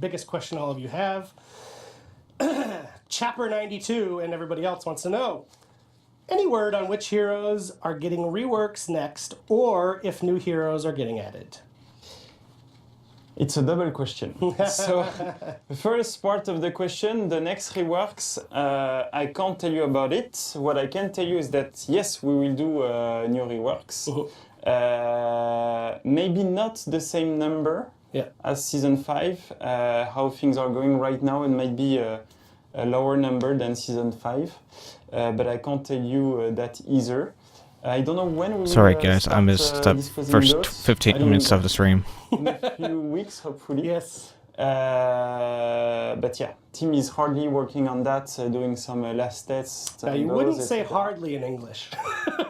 biggest question all of you have. Chapter 92 and everybody else wants to know. Any word on which heroes are getting reworks next, or if new heroes are getting added? It's a double question. So, the first part of the question, the next reworks, I can't tell you about it. What I can tell you is that, yes, we will do new reworks. Maybe not the same number as Season 5. How things are going right now, it might be a lower number than Season 5. But I can't tell you that either. I don't know when we will Sorry guys, I missed the first 15 minutes of the stream. In a few weeks, hopefully. Yes. But yeah, team is hardly working on that, doing some last tests. You wouldn't say hardly in English.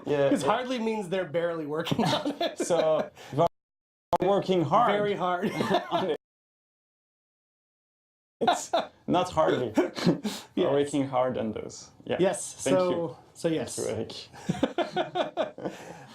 Yeah, because hardly means they're barely working on it. So they're working hard. Very hard. On it. It's not hardly. We're working hard on those. Yeah. Yes. Thank you. So yes. Thank you, Eric.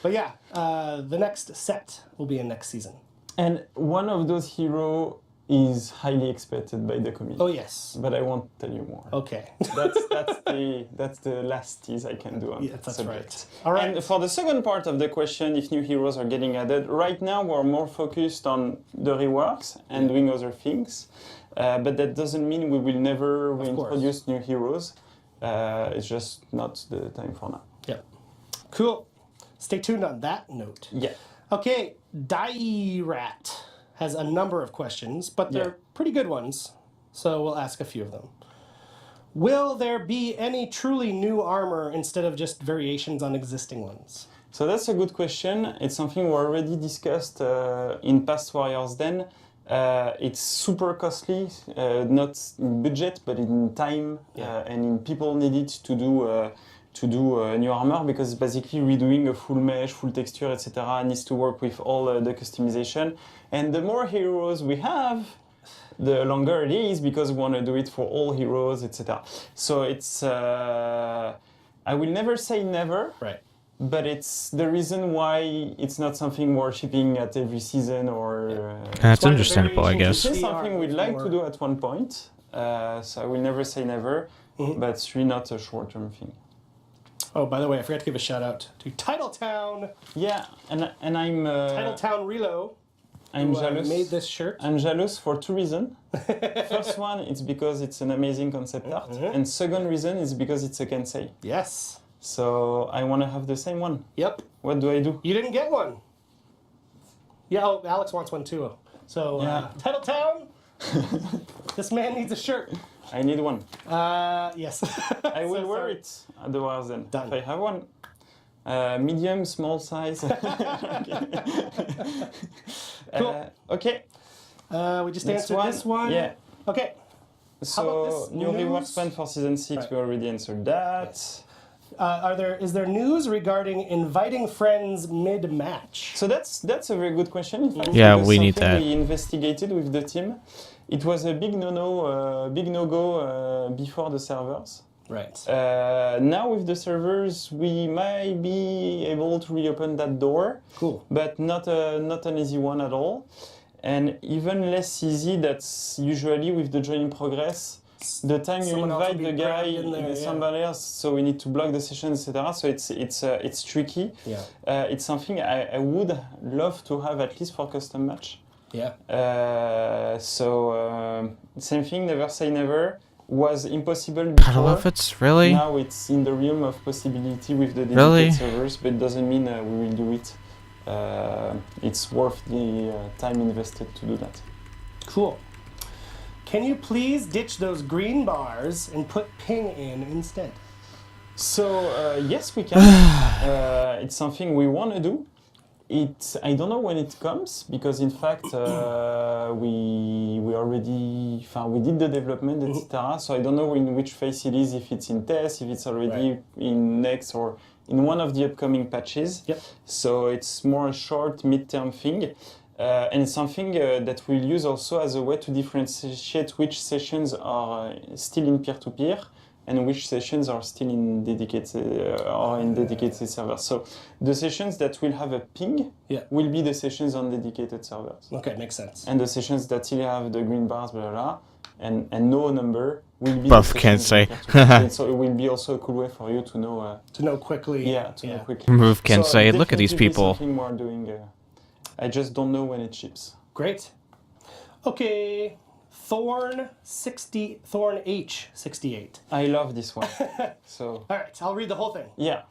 But yeah, the next set will be in next season. And one of those heroes is highly expected by the community. Oh yes. But I won't tell you more. Okay. That's the last tease I can do on that that's subject. right. All right. And for the second part of the question, if new heroes are getting added, right now we're more focused on the reworks and doing other things. But that doesn't mean we will never reintroduce new heroes. It's just not the time for now. Yeah. Cool. Stay tuned on that note. Yeah. Okay, Rat has a number of questions, but they're pretty good ones, so we'll ask a few of them. Will there be any truly new armor instead of just variations on existing ones? So that's a good question. It's something we already discussed in past Warriors Den. It's super costly, not in budget, but in time and in people needed to do new armor, because basically redoing a full mesh, full texture, etc. needs to work with all the customization. And the more heroes we have, the longer it is, because we want to do it for all heroes, etc. So it's, I will never say never. Right. But it's the reason why it's not something we're shipping at every season or... That's understandable, I guess. It's something we'd like to do at one point, so I will never say never, but it's really not a short-term thing. Oh, by the way, I forgot to give a shout-out to Titletown. Yeah, and I'm... Titletown Relo. I'm jealous. Made this shirt. I'm jealous for two reasons. First one, it's because it's an amazing concept art, and second reason is because it's a Kensei. Yes. So I want to have the same one. Yep. What do I do? You didn't get one. Yeah, oh, Alex wants one too. So, Titletown, this man needs a shirt. I need one. Yes. I will wear it at the Warriors Den. Done. If I have one. Medium, small size. Cool. Okay. We just answered this one. Yeah. Okay. So, new rework plan for Season 6, we already answered that. Is there news regarding inviting friends mid-match? So that's a very good question. In fact, yeah, we need that. We investigated with the team. It was a big no-go before the servers. Right. Now with the servers, we might be able to reopen that door. Cool. But not an easy one at all. And even less easy, that's usually with the joining progress. The time you invite the guy in somebody else, so we need to block the session, etc. So it's tricky. Yeah. It's something I would love to have at least for custom match. Yeah. Same thing. Never say never. Was impossible before. Paddle outfits, really? Now it's in the realm of possibility with the dedicated servers, but it doesn't mean we will do it. It's worth the time invested to do that. Cool. Can you please ditch those green bars and put ping in instead? So yes, we can. It's something we want to do. I don't know when it comes, because in fact we did the development, etc. So I don't know in which phase it is, if it's in test, if it's already in next or in one of the upcoming patches. Yep. So it's more a short mid-term thing. And it's something that we'll use also as a way to differentiate which sessions are still in peer-to-peer and which sessions are still in dedicated servers. So the sessions that will have a ping will be the sessions on dedicated servers. Okay, makes sense. And the sessions that still have the green bars, blah, blah, blah, and no number will be Both can't say. So it will be also a cool way for you to know... to know quickly. Yeah, to know quickly. Move can say, look at these people. Something we're doing, I just don't know when it ships. Great. Okay, Thorn H68. I love this one. So. All right, I'll read the whole thing. Yeah.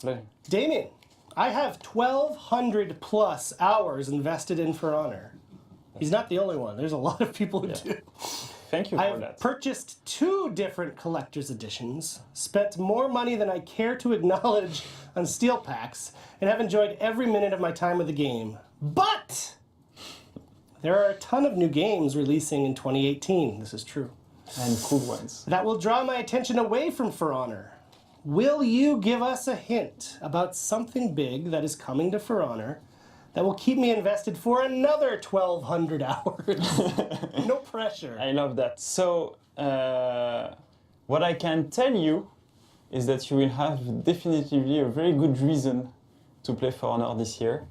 Damian, I have 1,200 plus hours invested in For Honor. He's not the only one. There's a lot of people who do. Thank you for I've that. purchased 2 different collector's editions, spent more money than I care to acknowledge on steel packs, and have enjoyed every minute of my time with the game. But there are a ton of new games releasing in 2018. This is true. And cool ones. That will draw my attention away from For Honor. Will you give us a hint about something big that is coming to For Honor that will keep me invested for another 1,200 hours? No pressure. I love that. So, what I can tell you is that you will have definitively a very good reason to play For Honor this year,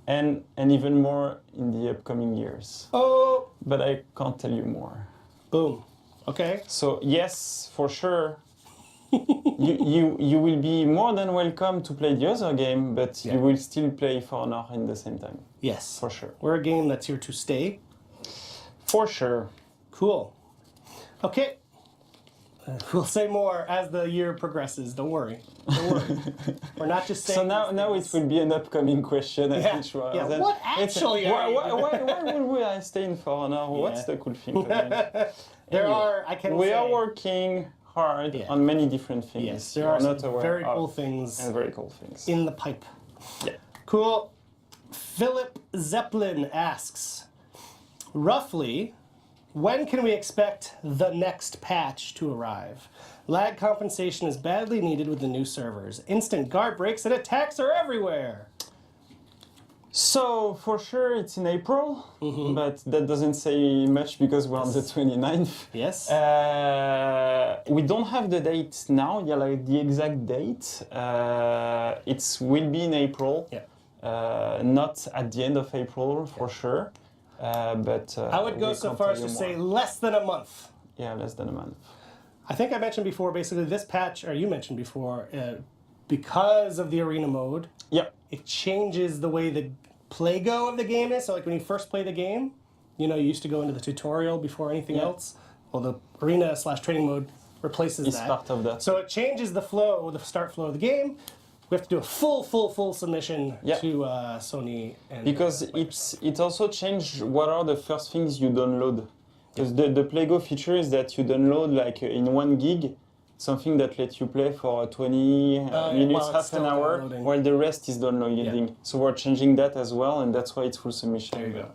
and even more in the upcoming years. Oh! But I can't tell you more. Boom. Okay. So, yes, for sure, you will be more than welcome to play the other game, but you will still play For Honor in the same time. Yes. For sure. We're a game that's here to stay. For sure. Cool. Okay. We'll say more as the year progresses. Don't worry. Don't worry. We're not just saying. So now it will be an upcoming question. Yeah. Yeah. What actually are you doing? Why would I stay in For Honor? What's the cool thing? We are working hard on many different things. Yes, there are some very cool things. And very cool things. In the pipe. Yeah. Cool. Philip Zeppelin asks, roughly, when can we expect the next patch to arrive? Lag compensation is badly needed with the new servers. Instant guard breaks and attacks are everywhere. So, for sure, it's in April, but that doesn't say much because we're on the 29th. Yes. We don't have the date now, like the exact date. It will be in April, not at the end of April, for sure. But I would go so far as to say less than a month. Yeah, less than a month. I think I mentioned before, basically this patch, or you mentioned before, because of the arena mode, it changes the way the play-go of the game is. So like when you first play the game, you used to go into the tutorial before anything else. Well, the arena/training mode replaces that. It's part of that. So it changes the flow, the start flow of the game. We have to do a full submission to Sony. Because it also changed what are the first things you download. Because the play-go feature is that you download like in 1 gig, something that lets you play for 20 minutes, half an hour, while the rest is downloading. Yeah. So we're changing that as well, and that's why it's full submission. There you go.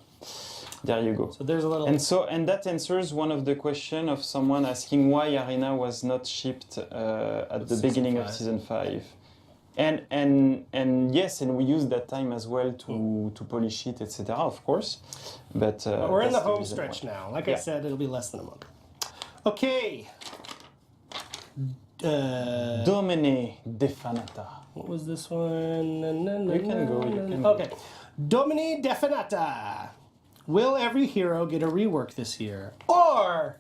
There you go. So there's a little... And that answers one of the questions of someone asking why Arena was not shipped at the beginning of Season 5. And yes, and we use that time as well to polish it, etc., of course. But we're in the home stretch now. Like I said, it'll be less than a month. Okay. Domine Defanata. What was this one? You can go. Okay. Domine Defanata. Will every hero get a rework this year? Or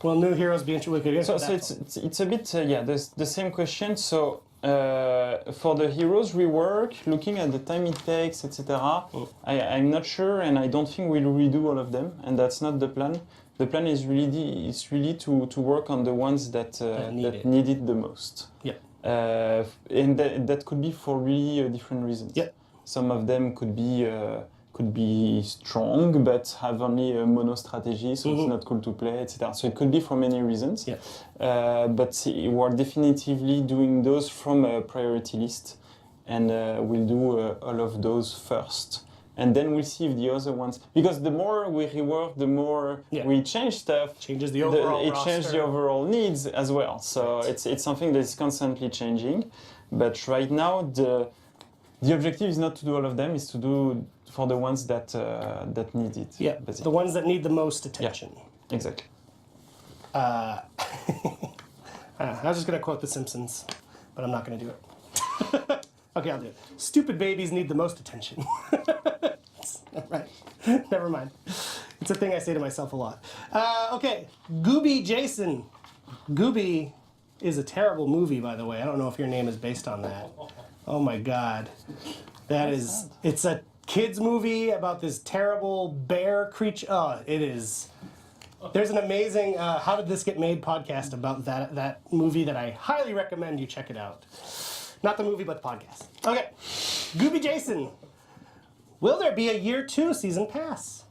will new heroes be introduced? So it's a bit, the same question. So for the heroes rework, looking at the time it takes, etc., I'm not sure, and I don't think we'll redo all of them, and that's not the plan. The plan is really to work on the ones that need it the most. Yeah. And that could be for really different reasons. Yeah. Some of them could be strong but have only a mono strategy, so it's not cool to play, etc. So it could be for many reasons. Yeah. But we're definitively doing those from a priority list, and we'll do all of those first. And then we'll see if the other ones... Because the more we rework, the more we change stuff. Changes the overall roster. It changes the overall needs as well. So it's something that is constantly changing. But right now, the objective is not to do all of them, it's to do for the ones that need it. Yeah, basically. the ones that need the most attention. Yeah, exactly. I I was just going to quote The Simpsons, but I'm not going to do it. Okay, I'll do it. Stupid babies need the most attention. Right. Never mind. It's a thing I say to myself a lot. Okay, Gooby Jason. Gooby is a terrible movie, by the way. I don't know if your name is based on that. Oh my God. It's a kid's movie about this terrible bear creature. Oh, it is. There's an amazing How Did This Get Made podcast about that movie that I highly recommend you check it out. Not the movie, but the podcast. Okay, Gooby Jason. Will there be a year 2 season pass?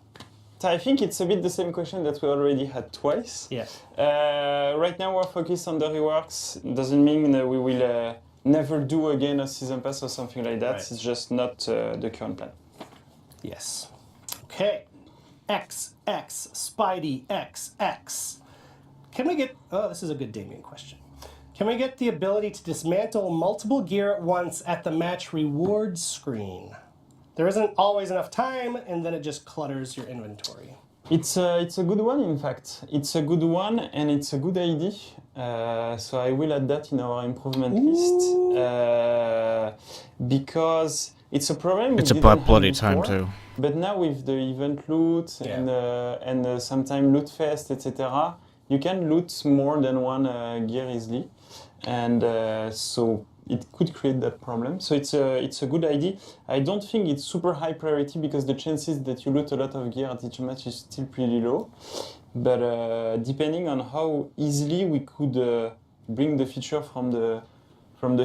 I think it's a bit the same question that we already had twice. Yes. Right now we're focused on the reworks. Doesn't mean that we will never do again a season pass or something like that. Right. It's just not the current plan. Yes. Okay. XX Spidey XX. Can we get... Oh, this is a good Damian question. Can we get the ability to dismantle multiple gear at once at the match rewards screen? There isn't always enough time, and then it just clutters your inventory. It's a good one, in fact. It's a good one, and it's a good idea. So I will add that in our improvement list. Because it's a problem. It's a bloody time too. But now with the event loot and sometimes loot fest, etc., you can loot more than one gear easily, and so it could create that problem. So it's a good idea. I don't think it's super high priority because the chances that you loot a lot of gear at each match is still pretty low. But depending on how easily we could bring the feature from the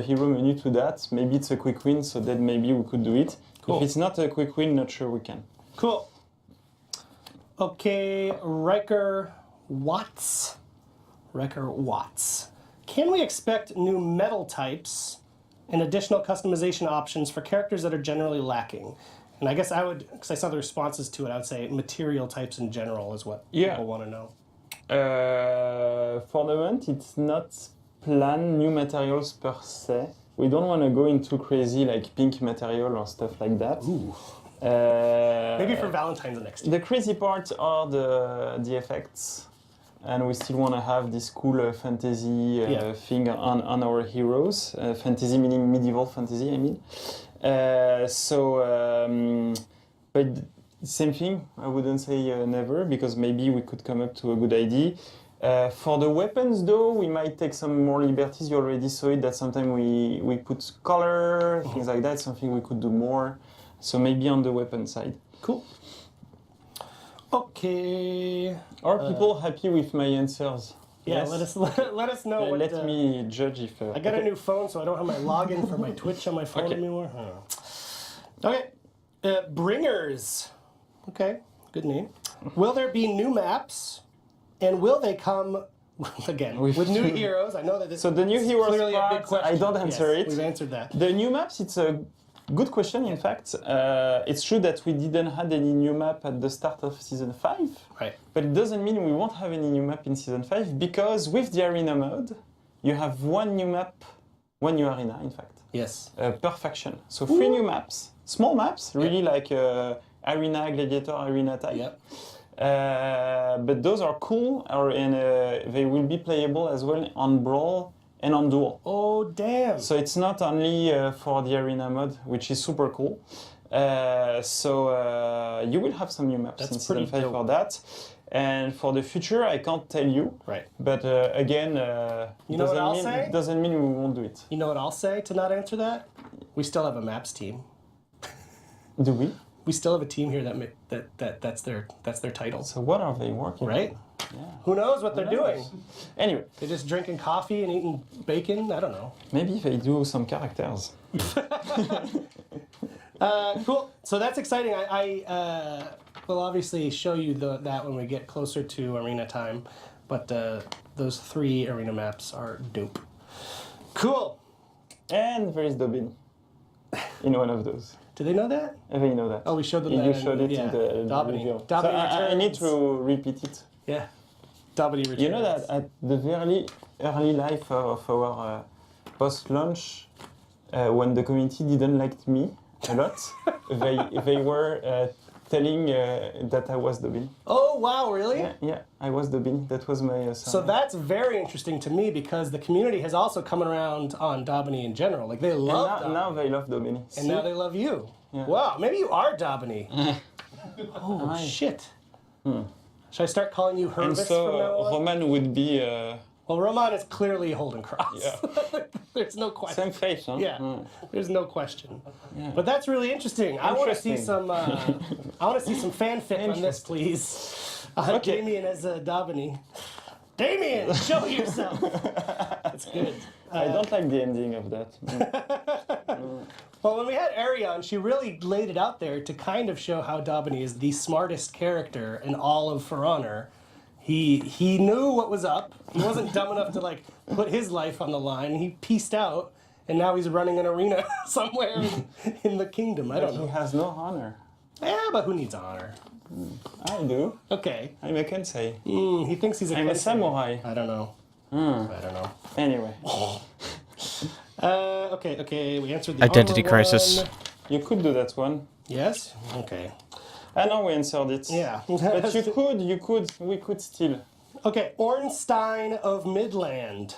hero menu to that, maybe it's a quick win, so then maybe we could do it. Cool. If it's not a quick win, not sure we can. Cool. Okay, Riker Watts. Can we expect new metal types and additional customization options for characters that are generally lacking? And I guess I would, because I saw the responses to it, I would say material types in general is what people want to know. For the moment, it's not planned new materials per se. We don't want to go into crazy like pink material or stuff like that. Ooh. Maybe for Valentine's next year. The crazy parts are the effects. And we still want to have this cool fantasy thing on our heroes. Fantasy meaning medieval fantasy, I mean. But same thing, I wouldn't say never, because maybe we could come up to a good idea. For the weapons, though, we might take some more liberties. You already saw it, that sometimes we put color, things like that, something we could do more. So maybe on the weapon side. Cool. Okay. Are people happy with my answers? Yeah, yes? let us know. Let me judge if... I got a new phone, so I don't have my login for my Twitch on my phone anymore. Okay. Bringers. Okay, good name. Will there be new maps? And will they come, again, with new heroes? I know that this the new heroes clearly part, a big question. I don't answer it. We've answered that. The new maps, it's a good question, in fact. It's true that we didn't have any new map at the start of Season 5. Right. But it doesn't mean we won't have any new map in Season 5, because with the arena mode, you have one new map, one new arena, in fact. Yes. Per faction. So 3 new maps. Small maps, really like arena, gladiator, arena type. Yep. But those are cool, and they will be playable as well on Brawl and on Duel. Oh, damn. So it's not only for the arena mode, which is super cool. So you will have some new maps in Season 5 for that. And for the future, I can't tell you. Right. But again, doesn't mean we won't do it. You know what I'll say to not answer that? We still have a maps team. Do we? We still have a team here that's their title. So what are they working on? Yeah. Who knows what they're doing? Anyway. They're just drinking coffee and eating bacon? I don't know. Maybe they do some characters. Cool. So that's exciting. I will obviously show you that when we get closer to arena time. But those 3 arena maps are dope. Cool. And there is Damian in one of those. Do they know that? They know that. Oh, we showed them that. You showed it in the review. So I need to repeat it. Yeah. Dobby returns. You know that at the very early life of our post-launch, when the community didn't like me a lot, they were telling that I was Dobby. Oh, wow, really? Yeah, I was Dobby. That was my So that's very interesting to me because the community has also come around on Dabney in general. Like, they love Dabney. Now they love Dobby. And now they love you. Yeah. Wow, maybe you are Dabney. Oh, shit. Should I start calling you Hervis And from now so on? Roman would be... Well, Roman is clearly Holden Cross. Yeah. There's no question. Same face, huh? Yeah, there's no question. Yeah. But that's really interesting. I want to see Interesting. some. I want to see some fanfic on this, please. Okay. Damian as Dabney. Damian, show yourself. That's good. I don't like the ending of that. Well, when we had Arion, she really laid it out there to kind of show how Dabney is the smartest character in all of For Honor. He knew what was up. He wasn't dumb enough to like put his life on the line. He pieced out, and now he's running an arena somewhere in the kingdom. I don't He know. has no honor. Yeah, but who needs honor? I do. Okay. I'm a Kensei. He thinks he's a I'm a Kensei. samurai. I don't know. I don't know. Anyway, Okay. We answered the Identity armor crisis. one. you could do that one. Yes. Okay. I know we answered it. Yeah. But we could still. Okay, Ornstein of Midland.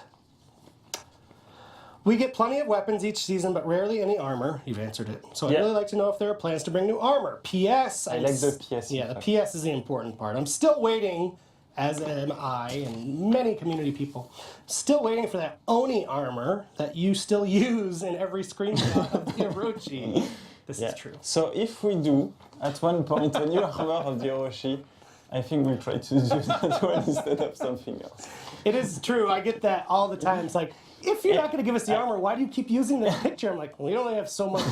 We get plenty of weapons each season, but rarely any armor. You've answered it. So I'd Yeah. really like to know if there are plans to bring new armor. P.S. I like the PS. Yeah, the PS is the important part. I'm still waiting, as am I and many community people, still waiting for that Oni armor that you still use in every screenshot of the Orochi. This is true. So if we do, at one point, a new armor of the Orochi, I think we'll try to do that one instead of something else. It is true. I get that all the time. It's like, if you're not going to give us the armor, why do you keep using this picture? I'm like, we only have so much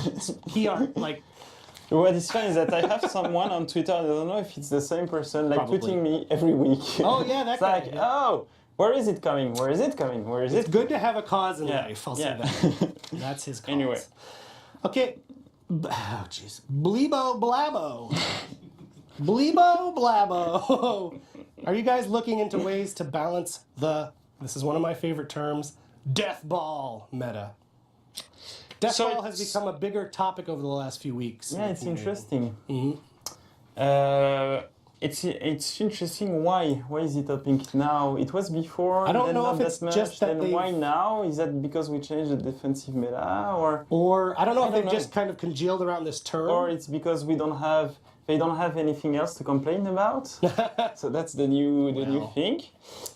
PR. Like, What is fun is that I have someone on Twitter, I don't know if it's the same person, like Probably. tweeting me every week. oh yeah, that It's guy. like, yeah. oh, where is it coming? Where is it coming? Where is It's it? good to have a cause in Yeah, life. I'll say yeah. that. That's his cause. Anyway. Okay. Oh jeez. Bleebo Blabo. Bleebo Blabo. Are you guys looking into ways to balance the? This is one of my favorite terms. Death ball meta. Death So ball has it's- become a bigger topic over the last few weeks. Yeah, it's interesting. Mm-hmm. It's interesting. Why? Why is it topic now? It was before. I don't then know not if it's that much. just that then they've- why now? Is that because we changed the defensive meta, Or I don't know if don't they've know. just kind of congealed around this term. or it's because they don't have anything else to complain about? So that's the new thing.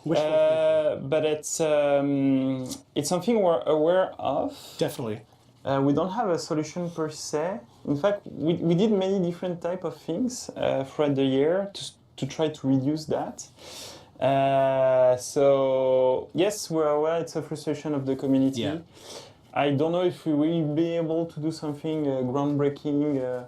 Wishful But it's something we're aware of. Definitely. We don't have a solution per se. In fact, we did many different type of things throughout the year to try to reduce that. So yes, we're aware it's a frustration of the community. Yeah. I don't know if we will be able to do something groundbreaking.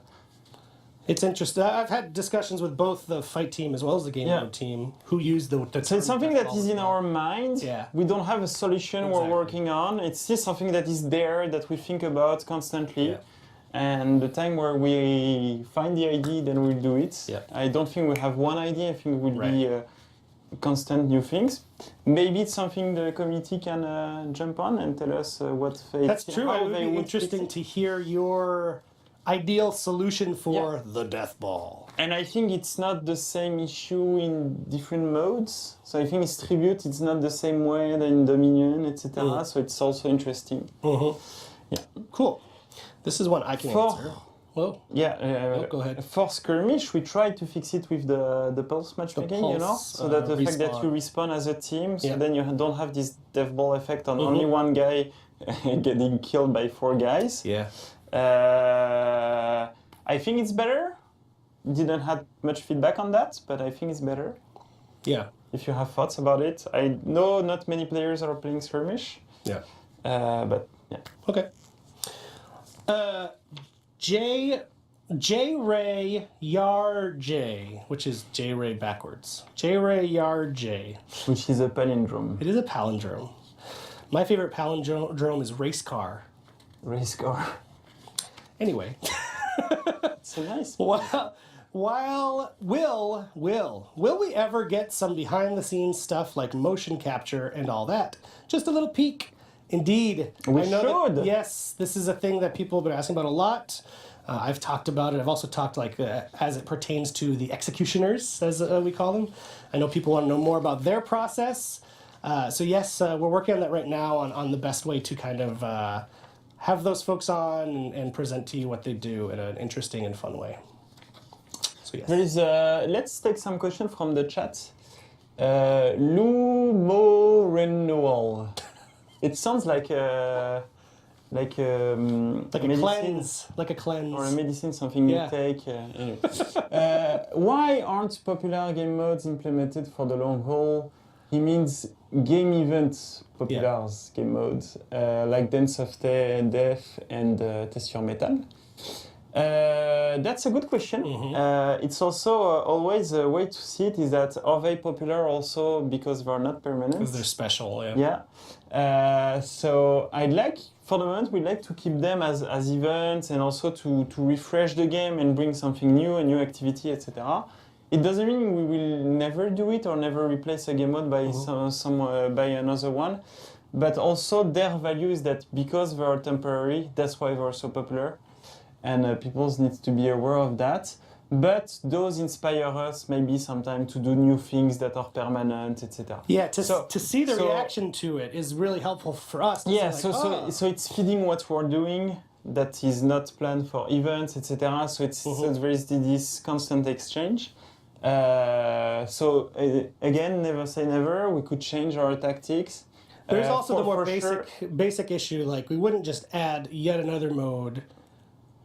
It's interesting. I've had discussions with both the fight team as well as the game mode team who use the So it's something term that is in our mind. Yeah. We don't have a solution Exactly. we're working on. It's still something that is there that we think about constantly. Yeah. And the time where we find the idea, then we'll do it. Yeah. I don't think we have one idea. I think it will Right. be constant new things. Maybe it's something the community can jump on and tell us what they That's true. how It would they be would interesting fix it. to hear your ideal solution for the death ball. And I think it's not the same issue in different modes. So I think it's tribute. It's not the same way than in Dominion, etc. Mm. So it's also interesting. Mm-hmm. Yeah. Cool. This is one I can answer. Whoa. Yeah, go ahead. For skirmish, we tried to fix it with the pulse matchmaking, you know, pulse, so that the fact that respawn. you respawn as a team, so Yeah. then you don't have this death ball effect on Mhm. only one guy getting killed by 4 guys. Yeah. I think it's better. Didn't have much feedback on that, but I think it's better. Yeah. If you have thoughts about it, I know not many players are playing skirmish, Yeah. but yeah. Okay. J Ray Yar J, which is J Ray backwards. J Ray Yar J. Which is a palindrome. It is a palindrome. My favorite palindrome is race car. Race car. Anyway. It's a nice. While will we ever get some behind the scenes stuff like motion capture and all that? Just a little peek. Indeed. We I know should. Yes, this is a thing that people have been asking about a lot. I've talked about it. I've also talked as it pertains to the executioners, as we call them. I know people want to know more about their process. So yes, we're working on that right now on the best way to kind of have those folks on and present to you what they do in an interesting and fun way. So yes. There is let's take some question from the chat. Lumo renewal. It sounds like a cleanse, or a medicine, something you take. Anyway. Why aren't popular game modes implemented for the long haul? He means game events populars, game modes, like Dance of Death and Test Your Metal. That's a good question. It's also always a way to see it is that are they popular also because they're not permanent? Because they're special, so for the moment, we'd like to keep them as events and also to refresh the game and bring something new, a new activity, etc. It doesn't mean we will never do it or never replace a game mode by by another one. But also their value is that because they are temporary, that's why they're so popular. And people need to be aware of that. But those inspire us maybe sometimes to do new things that are permanent, etc. Yeah, to see the reaction to it is really helpful for us. So it's feeding what we're doing that is not planned for events, etc. So there is this constant exchange. Again, never say never. We could change our tactics. There's also the more basic issue, like we wouldn't just add yet another mode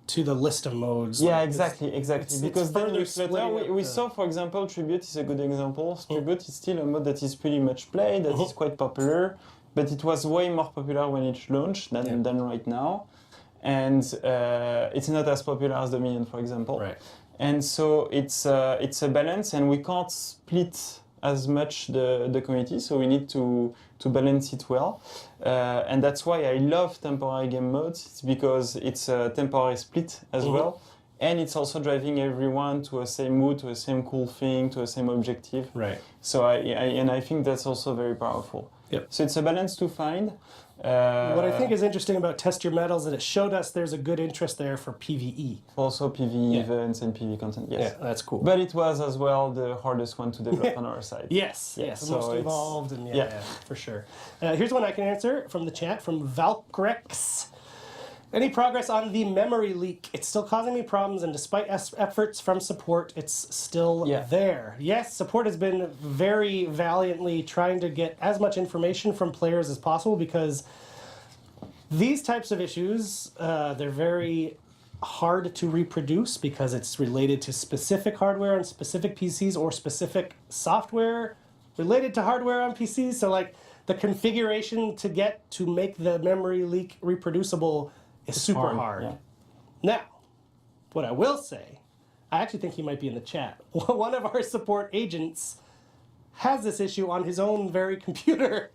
to the list of modes. Yeah, exactly. Because then we saw, for example, Tribute is a good example. Tribute is still a mode that is pretty much played, that is quite popular, but it was way more popular when it launched than right now. And it's not as popular as Damian, for example. Right. And so it's a balance, and we can't split as much the community, so we need to balance it well. And that's why I love temporary game modes. It's because it's a temporary split as well, and it's also driving everyone to a same mood, to a same cool thing, to a same objective. Right. So I think that's also very powerful. Yep. So it's a balance to find. What I think is interesting about Test Your Metals is that it showed us there's a good interest there for PvE. Also PvE events and PvE content, yes. Yeah, that's cool. But it was as well the hardest one to develop on our side. Yes, the most involved, and for sure. Here's one I can answer from the chat, from Valkrex. Any progress on the memory leak? It's still causing me problems, and despite efforts from support, it's still there. Yes, support has been very valiantly trying to get as much information from players as possible, because these types of issues, they're very hard to reproduce because it's related to specific hardware on specific PCs or specific software related to hardware on PCs. So like the configuration to make the memory leak reproducible is super hard. Yeah. Now, what I will say, I actually think he might be in the chat. One of our support agents has this issue on his own very computer.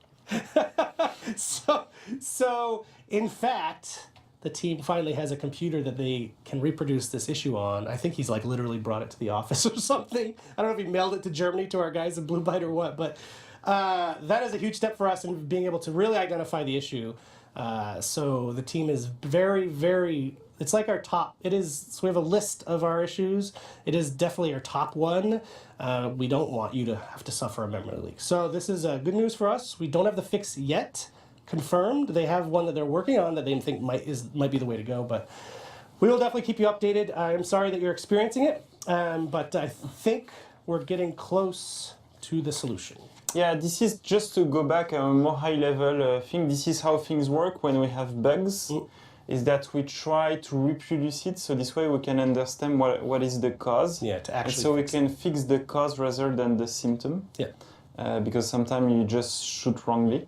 So in fact, the team finally has a computer that they can reproduce this issue on. I think he's like literally brought it to the office or something. I don't know if he mailed it to Germany to our guys in Blue Byte or what, but that is a huge step for us in being able to really identify the issue. So the team is very, very, it's like our top, so we have a list of our issues. It is definitely our top one. We don't want you to have to suffer a memory leak. So this is good news for us. We don't have the fix yet confirmed. They have one that they're working on that they think might be the way to go, but we will definitely keep you updated. I'm sorry that you're experiencing it, but I think we're getting close to the solution. Yeah, this is just to go back a more high-level thing. This is how things work when we have bugs, is that we try to reproduce it, so this way we can understand what is the cause. Yeah, to actually so we can fix the cause rather than the symptom. Yeah. Because sometimes you just shoot wrongly.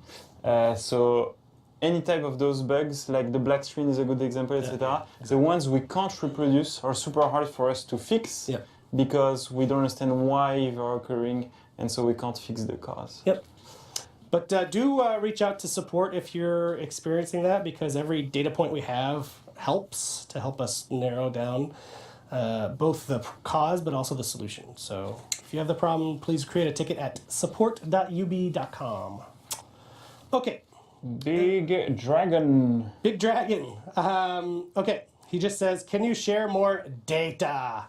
So any type of those bugs, like the black screen is a good example, etc. The ones we can't reproduce are super hard for us to fix because we don't understand why they're occurring, and so we can't fix the cause. Yep. But do reach out to support if you're experiencing that, because every data point we have helps to help us narrow down both the cause but also the solution. So if you have the problem, please create a ticket at support.ub.com. Okay. Big Dragon. Big Dragon. Okay. He just says, "Can you share more data?"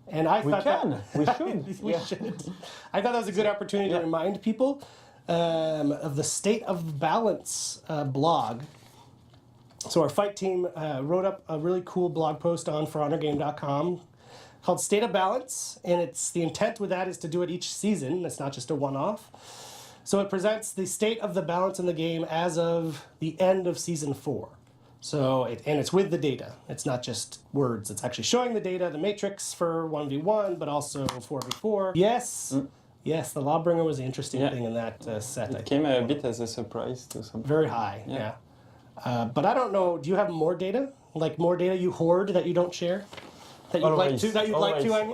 And I We thought can. We should. we should. I thought that was a good opportunity to remind people of the State of Balance blog. So our fight team wrote up a really cool blog post on forhonorgame.com called State of Balance, and it's the intent with that is to do it each season. It's not just a one-off. So it presents the state of the balance in the game as of the end of season 4. So it's with the data. It's not just words. It's actually showing the data, the matrix for 1v1, but also 4v4. Yes, yes, the Lawbringer was the interesting thing in that set. It came a bit as a surprise to some. Very high, yeah. But I don't know. Do you have more data? Like more data you hoard that you don't share? That you'd like to? That you'd like to? I mean,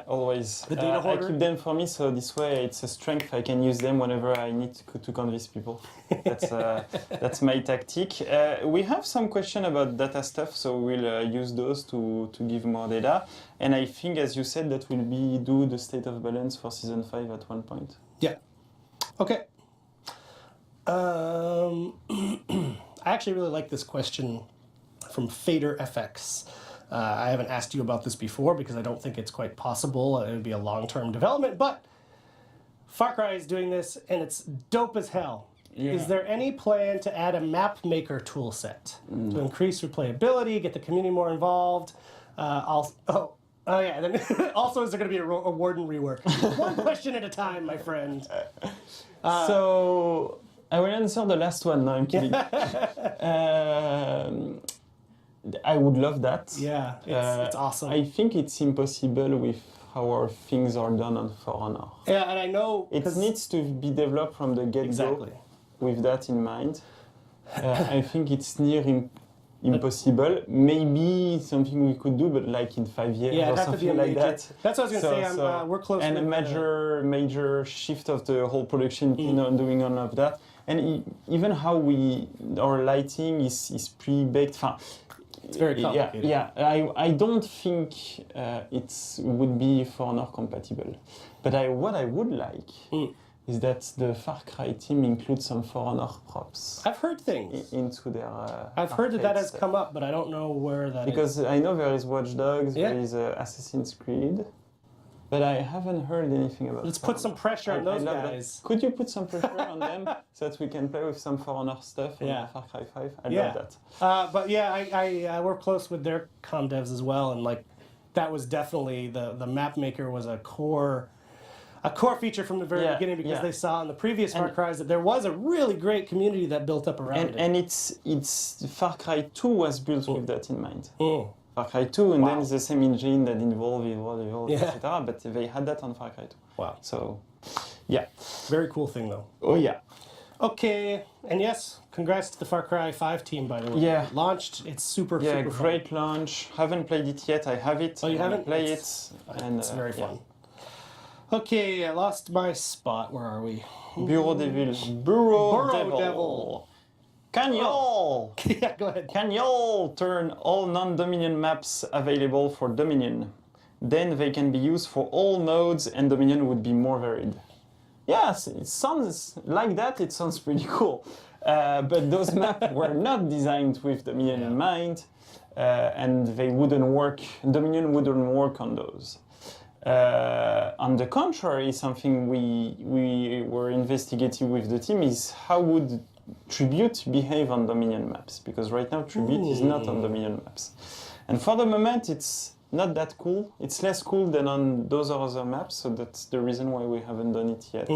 always. The data hoarder. I keep them for me, so this way it's a strength. I can use them whenever I need to convince people. That's my tactic. We have some question about data stuff, so we'll use those to give more data. And I think, as you said, that will be do the state of balance for season 5 at one point. Yeah. Okay. I actually really like this question from Fader FX. I haven't asked you about this before because I don't think it's quite possible. It would be a long-term development, but Far Cry is doing this, and it's dope as hell. Yeah. Is there any plan to add a map maker tool set to increase replayability, get the community more involved? Also, then also, is there going to be a warden rework? One question at a time, my friend. So I will answer the last one. No, I'm kidding. I would love that. Yeah, it's awesome. I think it's impossible with how our things are done on For Honor. Yeah, and I know... It needs to be developed from the get-go with that in mind. I think it's near impossible. Maybe something we could do, but like in 5 years or something like that. That's what I was going to say. We're close. And a major shift of the whole production, doing all of that. And even how our lighting is pre-baked. It's very complicated. I don't think it would be For Honor compatible. But what I would like is that the Far Cry team includes some For Honor props. I've heard things into their. I've heard that has come up, but I don't know where that is. Because I know there is Watch Dogs, there is Assassin's Creed. But I haven't heard anything about it. Let's put some pressure on those guys. That. Could you put some pressure on them so that we can play with some For Honor stuff in Far Cry 5? I love that. But yeah, I work close with their comm devs as well, and like that was definitely the map maker was a core feature from the very beginning because they saw in the previous Far Cries that there was a really great community that built up around it. And it's Far Cry 2 was built with that in mind. Far Cry 2, and then it's the same engine that involved, etc. But they had that on Far Cry 2. Wow. So, yeah. Very cool thing, though. Oh, yeah. Okay, and yes, congrats to the Far Cry 5 team, by the way. Yeah. It launched, it's super great fun. Launch. Haven't played it yet, I have it. Oh, you haven't? Play it's very fun. Okay, I lost my spot. Where are we? Bureau Devil. Can y'all? Yeah, go ahead. Can y'all turn all non-Dominion maps available for Dominion? Then they can be used for all modes and Dominion would be more varied. Yes, it sounds like that. It sounds pretty cool. But those maps were not designed with Dominion in mind, and they wouldn't work. Dominion wouldn't work on those. On the contrary, something we were investigating with the team is how would Tribute behave on Dominion maps, because right now Tribute is not on Dominion maps. And for the moment it's not that cool. It's less cool than on those other maps, so that's the reason why we haven't done it yet.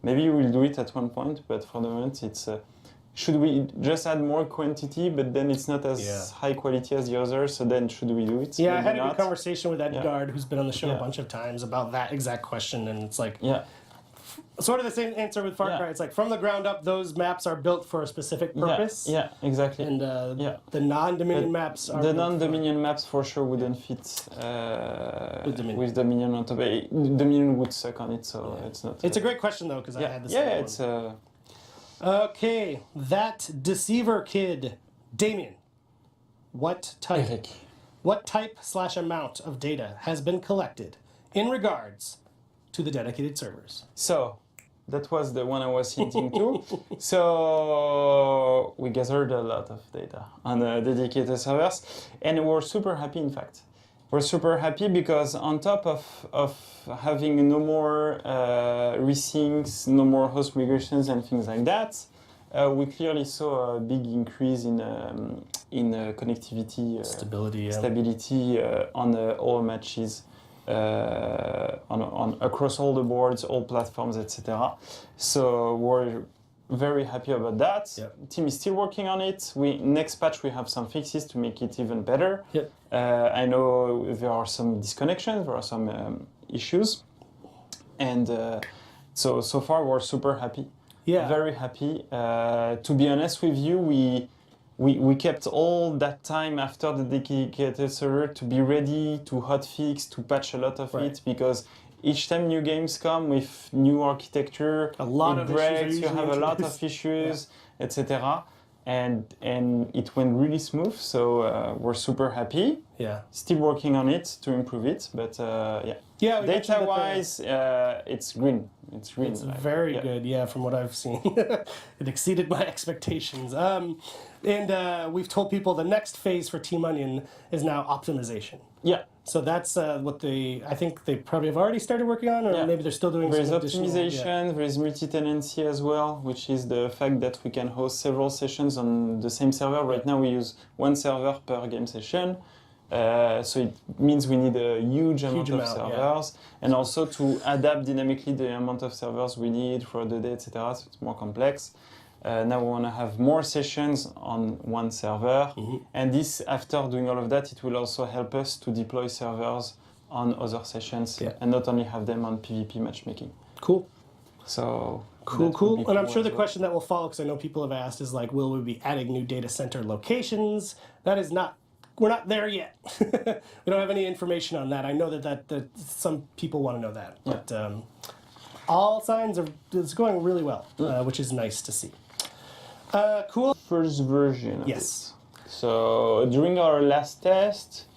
Maybe we'll do it at one point, but for the moment it's... should we just add more quantity, but then it's not as high quality as the others, so then should we do it? Yeah, maybe I had a good conversation with Edgard, who's been on the show a bunch of times, about that exact question, and it's like... Sort of the same answer with Far Cry. It's like from the ground up, those maps are built for a specific purpose. Yeah, exactly. And the non-Dominion maps are... The non-Dominion maps for sure wouldn't fit with Dominion on top. Dominion would suck on it, so it's not... It's a great question, though, because I had the same one. Okay, that Deceiver Kid. Damian, what type / amount of data has been collected in regards to the dedicated servers? So, That was the one I was hinting to. So we gathered a lot of data on dedicated servers, and we're super happy, in fact. We're super happy because on top of having no more resyncs, no more host migrations and things like that, we clearly saw a big increase in connectivity stability on all matches. On across all the boards, all platforms, etc. So we're very happy about that. Yep. Team is still working on it. Next patch we have some fixes to make it even better. Yep. I know there are some disconnections, there are some issues, and so far we're super happy. Yeah. Very happy. To be honest with you, we kept all that time after the dedicated server to be ready to hotfix, to patch a lot of it, because each time new games come with new architecture, it breaks, you have a lot of issues, etc. And it went really smooth, so we're super happy. Yeah. Still working on it to improve it, but yeah. Yeah. Data-wise, it's green. It's green. It's very good. Yeah, from what I've seen, it exceeded my expectations. And we've told people the next phase for Team Onion is now optimization. Yeah. So that's what I think they probably have already started working on, or maybe they're still doing some additional. There's optimization, there is multi-tenancy as well, which is the fact that we can host several sessions on the same server. Right now we use one server per game session. So it means we need a huge amount of servers, and also to adapt dynamically the amount of servers we need for the day, etc. So it's more complex. Now we want to have more sessions on one server, and this, after doing all of that, it will also help us to deploy servers on other sessions and not only have them on PvP matchmaking. Cool. So cool. And I'm sure the question that will follow, because I know people have asked, is like, will we be adding new data center locations? That is not. We're not there yet. We don't have any information on that. I know that some people want to know that, but all signs are it's going really well, which is nice to see. Cool. First version of it. So during our last test,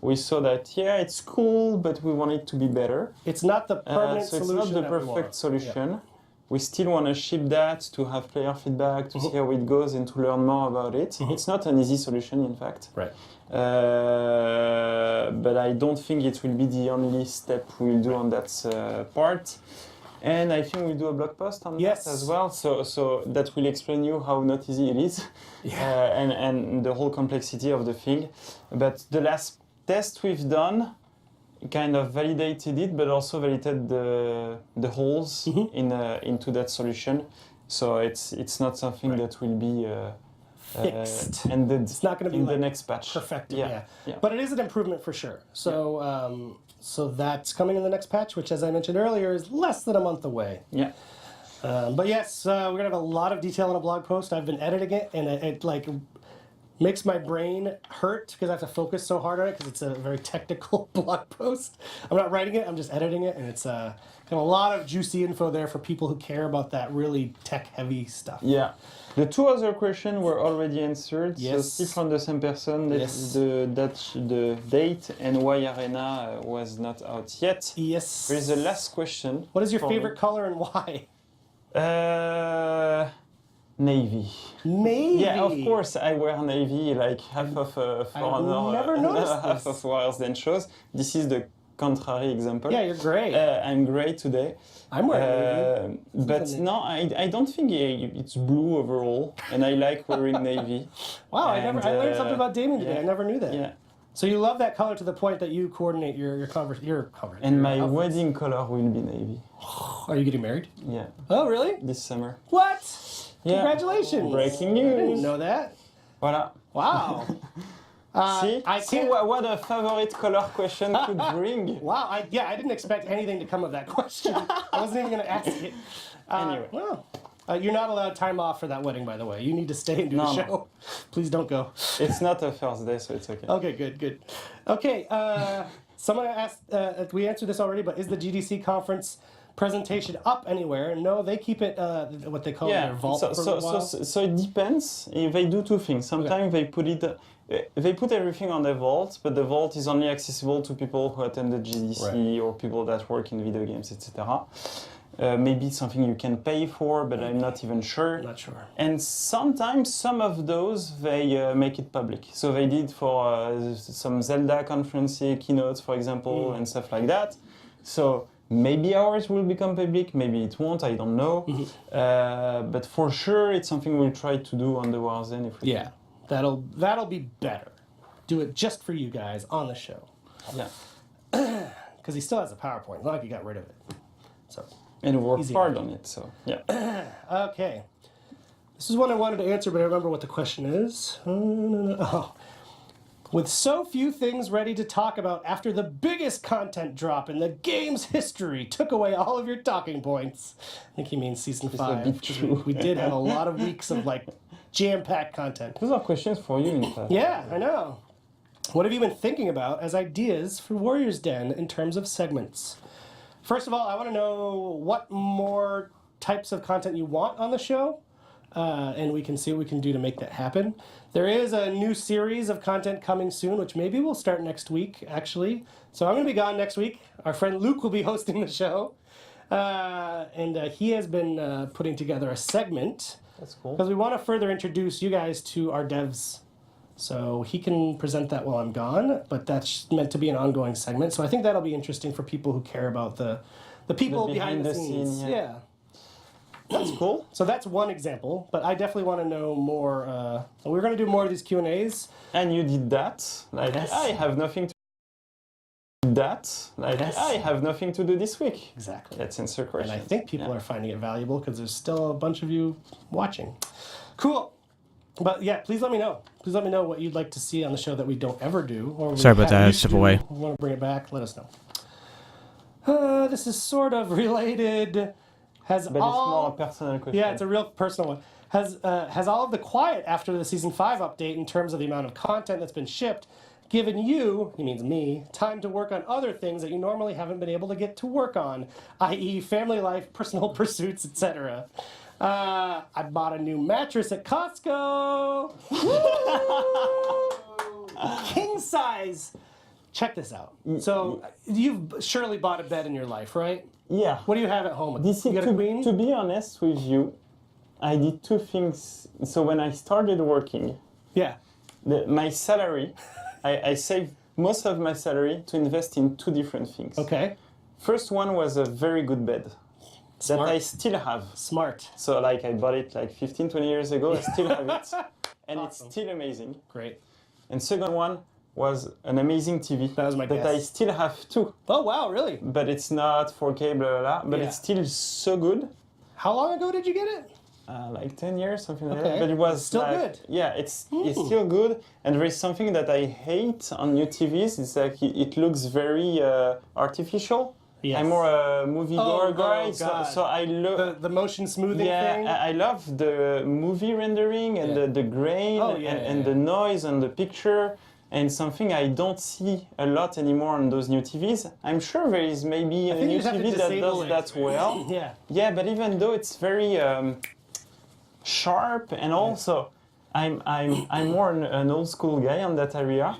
we saw that it's cool, but we want it to be better. It's not the permanent solution. It's not the perfect solution. Yeah. We still want to ship that to have player feedback, to see how it goes, and to learn more about it. It's not an easy solution, in fact. Right. But I don't think it will be the only step we'll do on that part. And I think we'll do a blog post on that as well, so that will explain you how not easy it is, and the whole complexity of the thing. But the last test we've done kind of validated it, but also validated the holes into that solution. So it's not something that will be fixed. And it's not going to be in the next patch. Perfected. Yeah. But it is an improvement for sure. So so that's coming in the next patch, which, as I mentioned earlier, is less than a month away. Yeah. But yes, we're gonna have a lot of detail in a blog post. I've been editing it, and it like makes my brain hurt because I have to focus so hard on it because it's a very technical blog post. I'm not writing it, I'm just editing it, and it's got a lot of juicy info there for people who care about that really tech-heavy stuff. Yeah. The two other questions were already answered. Yes. So still from the same person, the date and why Arena was not out yet. Yes. There is the last question. What is your favorite color and why? Navy. Navy? Yeah, of course I wear navy, like half of For Honor, half of Warriors Den shows. This is the contrary example. Yeah, you're great. I'm gray today. I'm wearing navy. But no, I don't think it's blue overall, and I like wearing navy. Wow, I learned something about Damian today. I never knew that. Yeah. So you love that color to the point that you coordinate your cover. And my wedding color will be navy. Are you getting married? Yeah. Oh, really? This summer. What? Yeah. Congratulations. Breaking news. I didn't know that. Voilà. Wow. See what a favorite color question could bring. Wow, I didn't expect anything to come of that question. I wasn't even going to ask it. Anyway. Well, you're not allowed time off for that wedding, by the way. You need to stay and do the show. No. Please don't go. It's not a first day, so it's okay. Okay, good. Okay, someone asked, we answered this already, but is the GDC conference presentation up anywhere? No, they keep it what they call their vault for a while. So it depends. They do two things. Sometimes they put everything on the vault, but the vault is only accessible to people who attend the GDC or people that work in video games, etc. maybe something you can pay for, but I'm not even sure. Not sure. And sometimes some of those, they make it public. So they did for some Zelda conference keynotes, for example, and stuff like that. So maybe ours will become public, maybe it won't, I don't know. But for sure, it's something we'll try to do on the Warzone if we can. That'll be better. Do it just for you guys on the show. Yeah. Because he still has a PowerPoint. It's not like he got rid of it. So. And we worked hard on it, so yeah. Okay. This is one I wanted to answer, but I remember what the question is. Oh. With so few things ready to talk about after the biggest content drop in the game's history took away all of your talking points. I think he means season 5. We did have a lot of weeks of like jam-packed content. Those are questions for you, in fact. Yeah, I know. What have you been thinking about as ideas for Warrior's Den in terms of segments? First of all, I want to know what more types of content you want on the show, and we can see what we can do to make that happen. There is a new series of content coming soon, which maybe we'll start next week, actually. So I'm going to be gone next week. Our friend Luke will be hosting the show, and he has been putting together a segment. That's cool. Because we want to further introduce you guys to our devs. So he can present that while I'm gone, but that's meant to be an ongoing segment. So I think that'll be interesting for people who care about the people behind the scenes. Yeah. That's cool. So that's one example, but I definitely want to know more. We're going to do more of these Q&As. And you did that. Like, Yes. I have nothing to do that. Like, Yes. I have nothing to do this week. Exactly. Let's answer questions. And I think people are finding it valuable because there's still a bunch of you watching. Cool. But yeah, please let me know. Please let me know what you'd like to see on the show that we don't ever do. Or Sorry about that, step away. We want to bring it back. Let us know. This is sort of related. But it's more a personal question. Yeah, it's a real personal one. Has all of the quiet after the Season 5 update in terms of the amount of content that's been shipped given you, he means me, time to work on other things that you normally haven't been able to get to work on, i.e. family life, personal pursuits, etc.? I bought a new mattress at Costco. King size. Check this out. So you've surely bought a bed in your life, right? Yeah. What do you have at home? This You is got a queen? to be honest with you, I did two things. So when I started working, Yeah. my salary, I saved most of my salary to invest in two different things. Okay. First one was a very good bed Smart. that I still have. Smart. So like I bought it like 15, 20 years ago, I still have it. And Awesome. it's still amazing. Great. And second one was an amazing TV That was my that guess. I still have too. Oh, wow, really? But it's not 4K, blah, blah, blah. But Yeah. it's still so good. How long ago did you get it? Like 10 years, something like Okay. that. But it was Still like, good. Yeah, it's still good. And there is something that I hate on new TVs. It's like it looks very artificial. Yes. I'm more a movie goer guy, God. so I love. The motion smoothing thing? I love the movie rendering and Yeah. the grain and the noise and the picture. And something I don't see a lot anymore on those new TVs. I'm sure there is maybe a think new you'd have to TV that disable does it. that well. Yeah. Yeah, but even though it's very sharp, and also I'm more an old school guy on that area.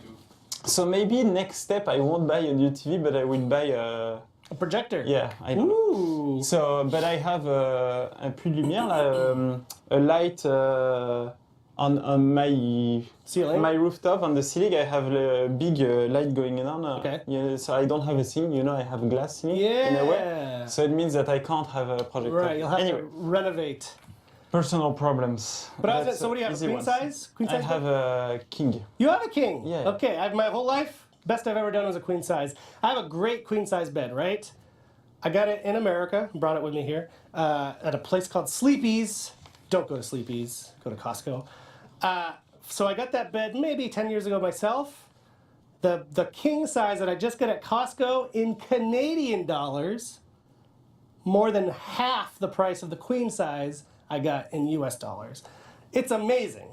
So maybe next step I won't buy a new TV, but I will buy a projector. Yeah, I don't know. Ooh. So, but I have un puits de lumière, là, a light on my rooftop, on the ceiling. I have a big light going on. Okay. Yeah, so I don't have a ceiling, you know, I have a glass ceiling in a way. So it means that I can't have a projector. Right, you'll have anyway, to renovate. Personal problems. But so what do you have, Easy queen ones. size? Queen I size have a king. You have a king? Yeah. Okay, I've my whole life, best I've ever done was a queen size. I have a great queen size bed, right? I got it in America, brought it with me here, at a place called Sleepy's. Don't go to Sleepy's, go to Costco. So I got that bed maybe 10 years ago myself. The king size that I just got at Costco in Canadian dollars, more than half the price of the queen size I got in US dollars. It's amazing.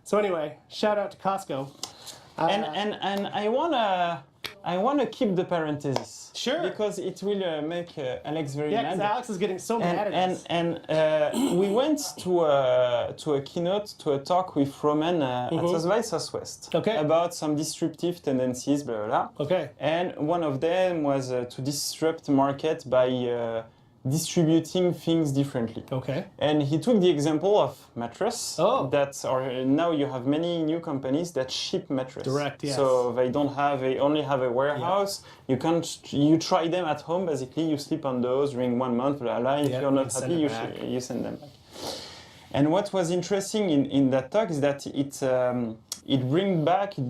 So anyway, shout out to Costco. And I wanna keep the parenthesis. Sure. Because it will make Alex very Yeah, mad. because Alex is getting so mad at us. And we went to a keynote, to a talk with Roman at South by Southwest. Okay. About some disruptive tendencies, blah, blah, blah. Okay. And one of them was to disrupt the market by distributing things differently. Okay. And he took the example of mattress. Oh. That are now you have many new companies that ship mattress. Direct, yes. So they only have a warehouse. You try them at home. Basically, you sleep on those during 1 month. Blah, blah. If you're not happy, you send them back. And what was interesting in that talk is that it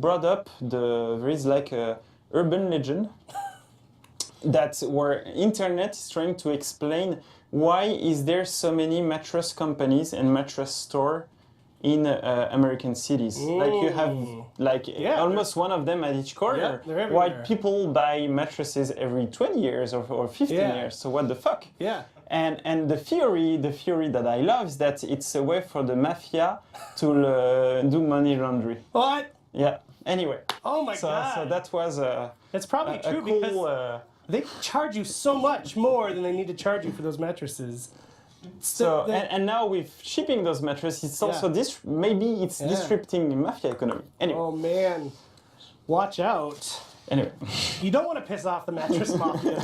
brought up there is like a urban legend that where internet is trying to explain why is there so many mattress companies and mattress store in American cities. Like you have almost one of them at each corner. Yeah, why people buy mattresses every 20 years or 15 years. So what the fuck? Yeah. And the theory that I love is that it's a way for the mafia to do money laundry. What? Yeah. Anyway. Oh my God. So that was That's probably true cool, because they charge you so much more than they need to charge you for those mattresses. So and now with shipping those mattresses, it's also maybe it's disrupting mafia economy. Anyway. Oh man, watch out. Anyway. You don't want to piss off the mattress mafia.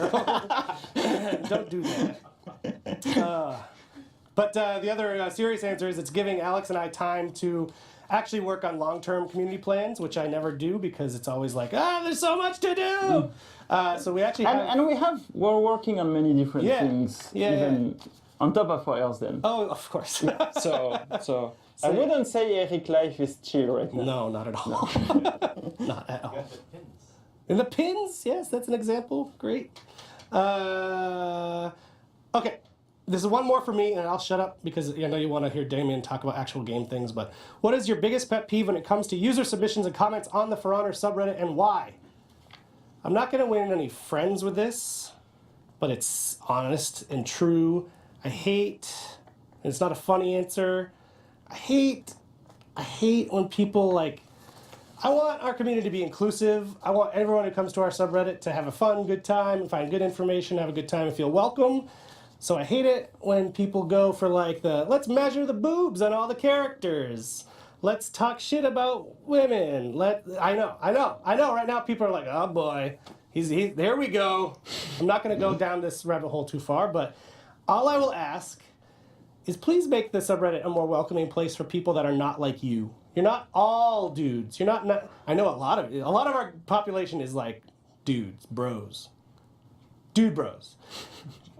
Don't do that. But the other serious answer is it's giving Alex and I time to actually work on long-term community plans, which I never do because it's always like, there's so much to do. So we actually we're working on many different things, even on top of ours then. Oh, of course. So I wouldn't say Eric life is chill right now. No, not at all. Not at all. And the pins, yes, that's an example. Great. Okay. This is one more for me, and I'll shut up because I know you want to hear Damian talk about actual game things, but what is your biggest pet peeve when it comes to user submissions and comments on the For Honor subreddit, and why? I'm not going to win any friends with this, but it's honest and true. I hate, and it's not a funny answer, I hate when people like, I want our community to be inclusive. I want everyone who comes to our subreddit to have a fun, good time, and find good information, have a good time, and feel welcome. So I hate it when people go for like let's measure the boobs on all the characters. Let's talk shit about women. I know. Right now people are like, oh boy, there we go. I'm not going to go down this rabbit hole too far, but all I will ask is please make the subreddit a more welcoming place for people that are not like you. You're not all dudes. You're not. I know a lot of our population is like dudes, bros, dude bros.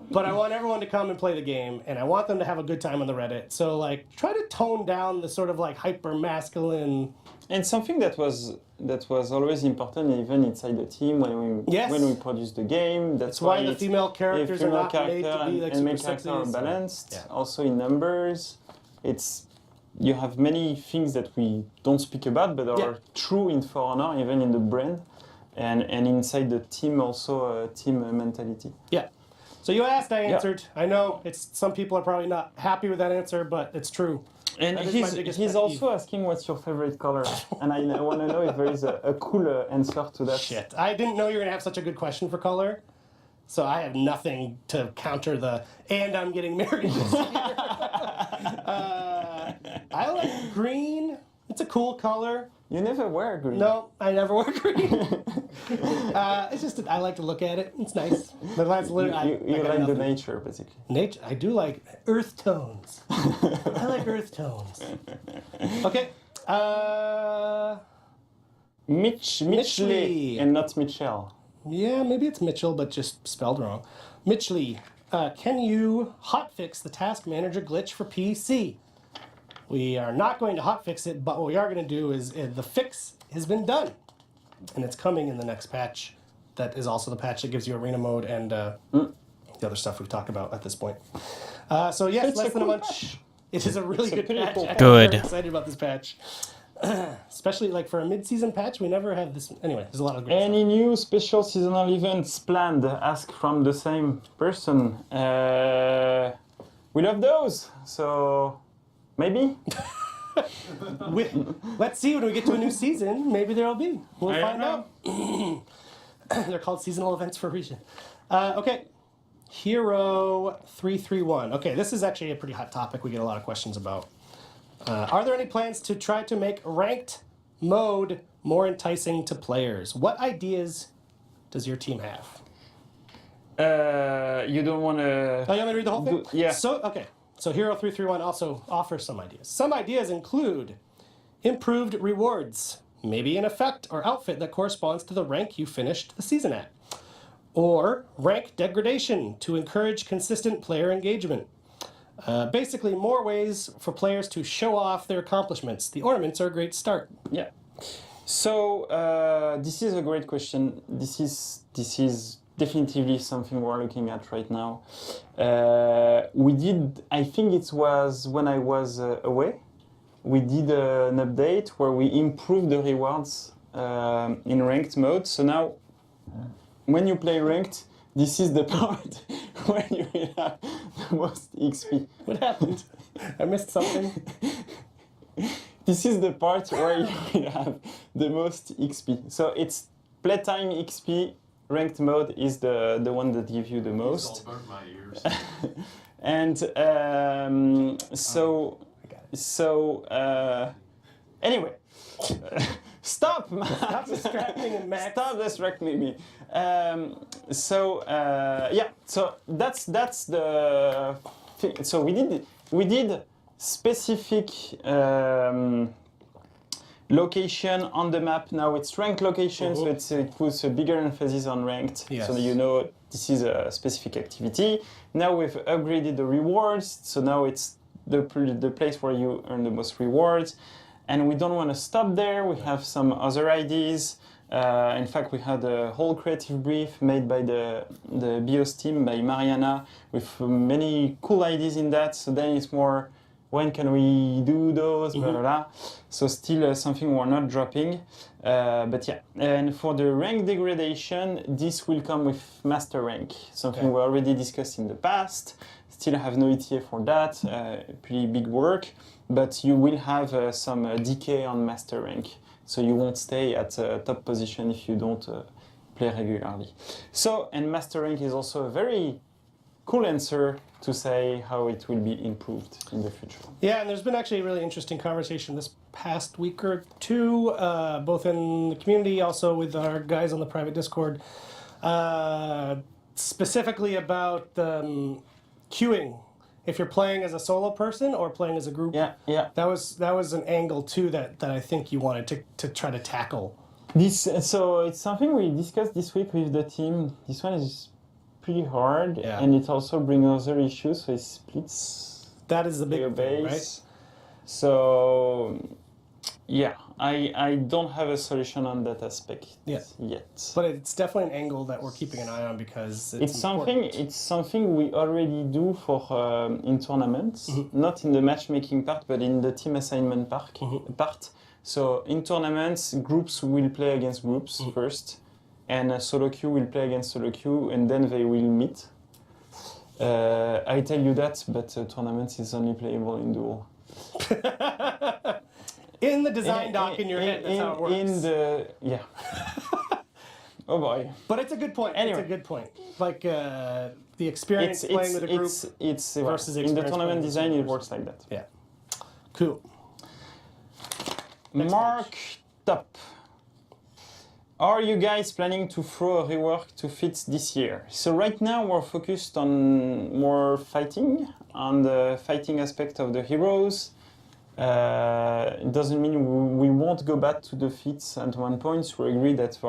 But I want everyone to come and play the game, and I want them to have a good time on the Reddit. So, like, try to tone down the sort of like hyper masculine. And something that was always important, even inside the team when we produce the game. That's why the female characters are not made to be like super sexy. Are balanced. Also in numbers, you have many things that we don't speak about, but are true in For Honor, even in the brand, and inside the team also team mentality. Yeah. So you asked, I answered. I know some people are probably not happy with that answer, but it's true. And he's also asking what's your favorite color, and I want to know if there is a cool answer to that. Shit, I didn't know you were gonna have such a good question for color, so I have nothing to counter and I'm getting married this year. I like green. It's a cool color. You never wear green. No, I never wear green. It's just I like to look at it. It's nice. But that's literally you like the nature, basically. Nature. I do like earth tones. I like earth tones. Okay. Mitchley and not Mitchell. Yeah, maybe it's Mitchell, but just spelled wrong. Mitchley, can you hotfix the Task Manager glitch for PC? We are not going to hotfix it, but what we are going to do is the fix has been done. And it's coming in the next patch. That is also the patch that gives you arena mode and the other stuff we've talked about at this point. So yes, it's less than a month. Patch. It is a really good patch. Cool. I'm Good. very excited about this patch. Especially like for a mid-season patch, we never have this. Anyway, there's a lot of great Any new special seasonal events planned? Ask from the same person. We love those, so maybe. Let's see when we get to a new season. Maybe there'll be. We'll find out. They're called seasonal events for a reason. Okay. Hero 331. Okay, this is actually a pretty hot topic we get a lot of questions about. Are there any plans to try to make ranked mode more enticing to players? What ideas does your team have? You don't want to... Oh, you want me to read the whole thing? Yeah. So, okay. So Hero 331 also offers some ideas. Some ideas include improved rewards, maybe an effect or outfit that corresponds to the rank you finished the season at. Or rank degradation to encourage consistent player engagement. Basically, more ways for players to show off their accomplishments. The ornaments are a great start. Yeah. So this is a great question. This is definitively something we're looking at right now. We did, I think it was when I was away, we did an update where we improved the rewards in ranked mode. So now, when you play ranked, this is the part where you will have the most XP. What happened? I missed something. This is the part where you will have the most XP. So it's playtime XP. Ranked mode is the one that gives you the most. Burnt my ears. And anyway, stop! Stop distracting him, Max. Stop distracting me. Yeah. So that's the thing. So we did specific location on the map. Now it's ranked location, so it puts a bigger emphasis on ranked. Yes. So you know this is a specific activity. Now we've upgraded the rewards, so now it's the place where you earn the most rewards. And we don't want to stop there. We have some other ideas. In fact, we had a whole creative brief made by the BIOS team, by Mariana, with many cool ideas in that. So then it's more, when can we do those, blah, blah, blah. So still something we're not dropping. But yeah, and for the rank degradation, this will come with master rank, something we already discussed in the past. Still have no ETA for that, pretty big work. But you will have some decay on master rank. So you won't stay at top position if you don't play regularly. So, and master rank is also a very cool answer to say how it will be improved in the future. Yeah, and there's been actually a really interesting conversation this past week or two, both in the community, also with our guys on the private Discord, specifically about queuing. If you're playing as a solo person or playing as a group. Yeah. That was an angle too that I think you wanted to try to tackle. So it's something we discussed this week with the team. This one is pretty hard, and it also brings other issues, so it splits. That is the big thing, base. right? So yeah, I don't have a solution on that aspect yet. But it's definitely an angle that we're keeping an eye on because it's important. It's something we already do for in tournaments, not in the matchmaking part, but in the team assignment part. So in tournaments, groups will play against groups first, and solo queue will play against solo queue, and then they will meet. I tell you that, but tournaments is only playable in duel. In the design doc in your head, that's how it works. Oh boy. But it's a good point. Anyway. It's a good point. Like the experience playing with a group versus in the tournament design, it works like that. Yeah. Cool. Mark Top. Are you guys planning to throw a rework to fit this year? So right now we're focused on more fighting, on the fighting aspect of the heroes. It doesn't mean we won't go back to the feats at one point. We agree that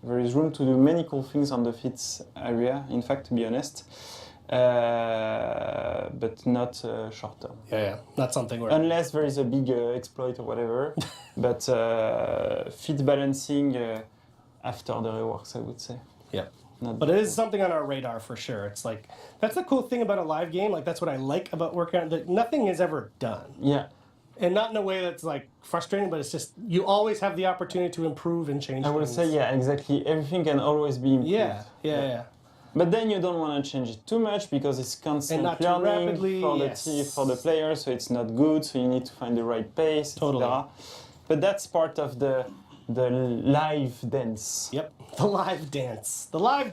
there is room to do many cool things on the feats area, in fact, to be honest. But not short term. Yeah, not something where... Unless there is a big exploit or whatever. But feat balancing after the reworks, I would say. Yeah. But it is something on our radar for sure. It's like, that's the cool thing about a live game. Like, that's what I like about working on it. Nothing is ever done. Yeah. And not in a way that's like frustrating, but it's just, you always have the opportunity to improve and change I would say, yeah, exactly. Everything can always be improved. Yeah. But then you don't want to change it too much because it's constant and not too learning rapidly, for the for the player, so it's not good. So you need to find the right pace, totally. etc. But that's part of the live dance. Yep, the live dance, the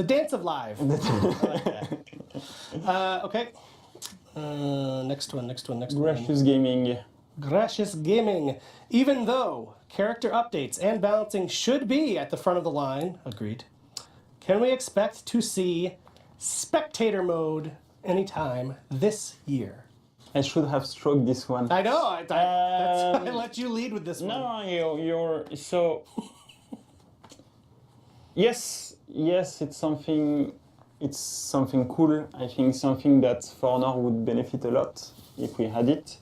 dance of live. I like that. Okay. Next one. Gracious Gaming. Gracious Gaming. Even though character updates and balancing should be at the front of the line, agreed. Can we expect to see spectator mode anytime this year? I should have stroked this one. I know. I let you lead with this one. No, you're so. Yes, it's something cool. I think something that for Honor would benefit a lot if we had it.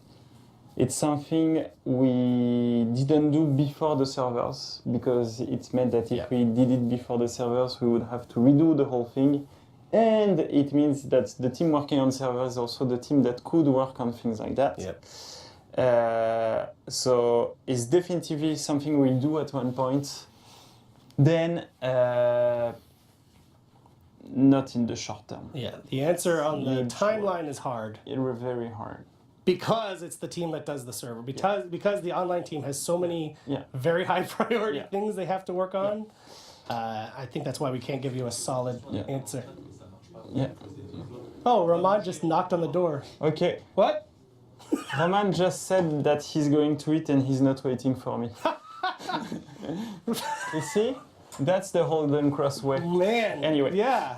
It's something we didn't do before the servers because it meant that if we did it before the servers, we would have to redo the whole thing. And it means that the team working on servers is also the team that could work on things like that. So it's definitely something we'll do at one point. Then, not in the short term. Yeah, the answer on the timeline is hard. It's very hard. Because it's the team that does the server. Because the online team has so many very high priority things they have to work on. I think that's why we can't give you a solid answer. Yeah. Oh, Rahman just knocked on the door. Okay. What? Roman just said that he's going to eat and he's not waiting for me. You see? That's the Holden Cross way. Man. Anyway. Yeah.